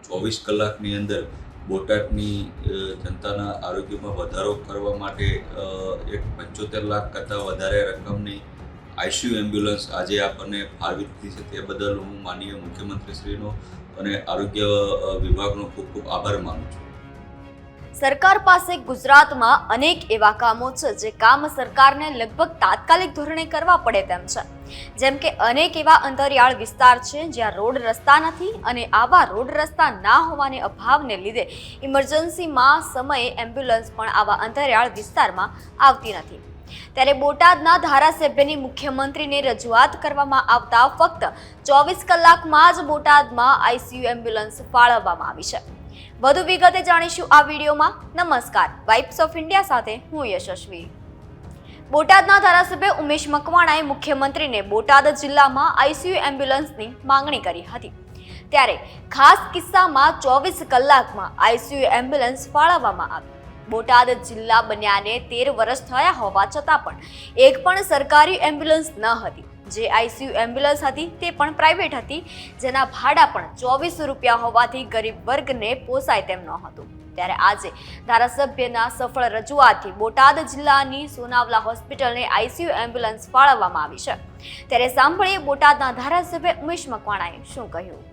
24 કલાકની અંદર બોટાદની જનતાના આરોગ્યમાં વધારો કરવા માટે એક 75 લાખ કરતાં વધારે રકમની આઈસીયુ એમ્બ્યુલન્સ આજે આપણને ફાળવી દીધી છે. તે બદલ હું માનનીય મુખ્યમંત્રીશ્રીનો અને આરોગ્ય વિભાગનો ખૂબ ખૂબ આભાર માનું છું. સરકાર પાસે ગુજરાતમાં અનેક એવા કામો છે જે કામ સરકારને લગભગ તાત્કાલિક ધોરણે કરવા પડે તેમ છે. જેમ કે અનેક એવા અંતરિયાળ વિસ્તાર છે જ્યાં રોડ રસ્તા નથી અને આવા રોડ રસ્તા ના હોવાને અભાવને લીધે ઇમરજન્સીમાં સમયે એમ્બ્યુલન્સ પણ આવા અંતરિયાળ વિસ્તારમાં આવતી નથી. ત્યારે બોટાદના ધારાસભ્યની મુખ્યમંત્રીને રજૂઆત કરવામાં આવતા ફક્ત 24 કલાકમાં જ બોટાદમાં આઈસીયુ એમ્બ્યુલન્સ ફાળવવામાં આવી છે. વધુ વિગતે જાણીશું આ વિડીયોમાં. નમસ્કાર, વાઇબ્સ ઓફ ઇન્ડિયા સાથે હું યશસ્વી. બોટાદના ધારાસભ્ય ઉમેશ મકવાણાએ મુખ્યમંત્રીને બોટાદ જિલ્લામાં આઈસીયુ એમ્બ્યુલન્સની માંગણી કરી હતી. ત્યારે ખાસ કિસ્સામાં 24 કલાકમાં આઈસીયુ એમ્બ્યુલન્સ ફાળવવામાં આવી. બોટાદ જિલ્લા બન્યાને 13 વર્ષ થયા હોવા છતાં પણ એક પણ સરકારી એમ્બ્યુલન્સ ન હતી. જે આઈસીયુ એમ્બ્યુલન્સ હતી તે પણ પ્રાઇવેટ હતી, જેના ભાડા પણ 24 રૂપિયા હોવાથી ગરીબ વર્ગને પોસાય તેમ ન હતું. ત્યારે આજે ધારાસભ્યના સફળ રજૂઆતથી બોટાદ જિલ્લાની સોનાવલા હોસ્પિટલને આઈસીયુ એમ્બ્યુલન્સ ફાળવવામાં આવી છે. ત્યારે સાંભળીએ બોટાદના ધારાસભ્ય ઉમેશ મકવાણાએ શું કહ્યું.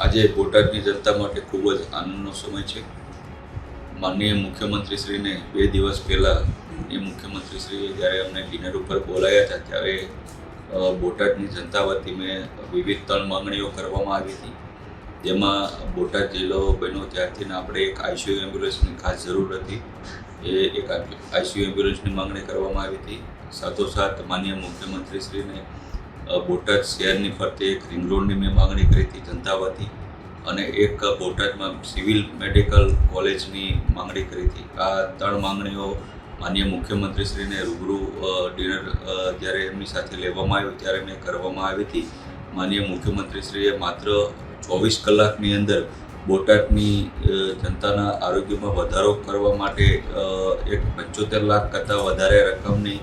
આજે બોટાદની જનતા માટે ખૂબ જ આનંદનો સમય છે. માનનીય મુખ્યમંત્રીશ્રીને 2 દિવસ પહેલાં મુખ્યમંત્રીશ્રીએ જ્યારે અમને ડિનર ઉપર બોલાયા હતા ત્યારે બોટાદની જનતા વતી મેં વિવિધ 3 માંગણીઓ કરવામાં આવી હતી. જેમાં બોટાદ જિલ્લો બન્યો ત્યારથી આપણે એક આઈસીયુ એમ્બ્યુલન્સની ખાસ જરૂર હતી. એ એક આઈસીયુ એમ્બ્યુલન્સની માંગણી કરવામાં આવી હતી. સાથોસાથ માનનીય મુખ્યમંત્રીશ્રીને બોટાદ શહેરની ફરતે એક રિંગ રોડની મેં માંગણી કરી હતી જનતા વતી, અને એક બોટાદમાં સિવિલ મેડિકલ કોલેજની માંગણી કરી હતી. આ 3 માંગણીઓ માનનીય મુખ્યમંત્રીશ્રીને રૂબરૂ ડિનર જ્યારે એમની સાથે લેવામાં આવ્યું ત્યારે મેં કરવામાં આવી હતી. માનનીય મુખ્યમંત્રીશ્રીએ માત્ર 24 કલાકની અંદર બોટાદની જનતાના આરોગ્યમાં વધારો કરવા માટે એક 75 લાખ કરતાં વધારે રકમની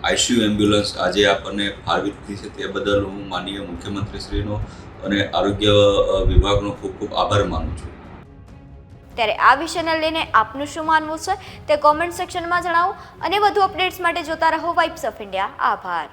આઈસીયુ એમ્બ્યુલન્સ આજે આપણને ફાળવી દીધી છે. તે બદલ હું માનનીય મુખ્યમંત્રીશ્રીનો અને આરોગ્ય વિભાગનો ખૂબ ખૂબ આભાર માનું છું. ત્યારે આ વિષયને લઈને આપનું શું માનવું છે તે કોમેન્ટ સેક્શનમાં જણાવો અને વધુ અપડેટ્સ માટે જોતા રહો વાઇબ્સ ઓફ ઇન્ડિયા. આભાર.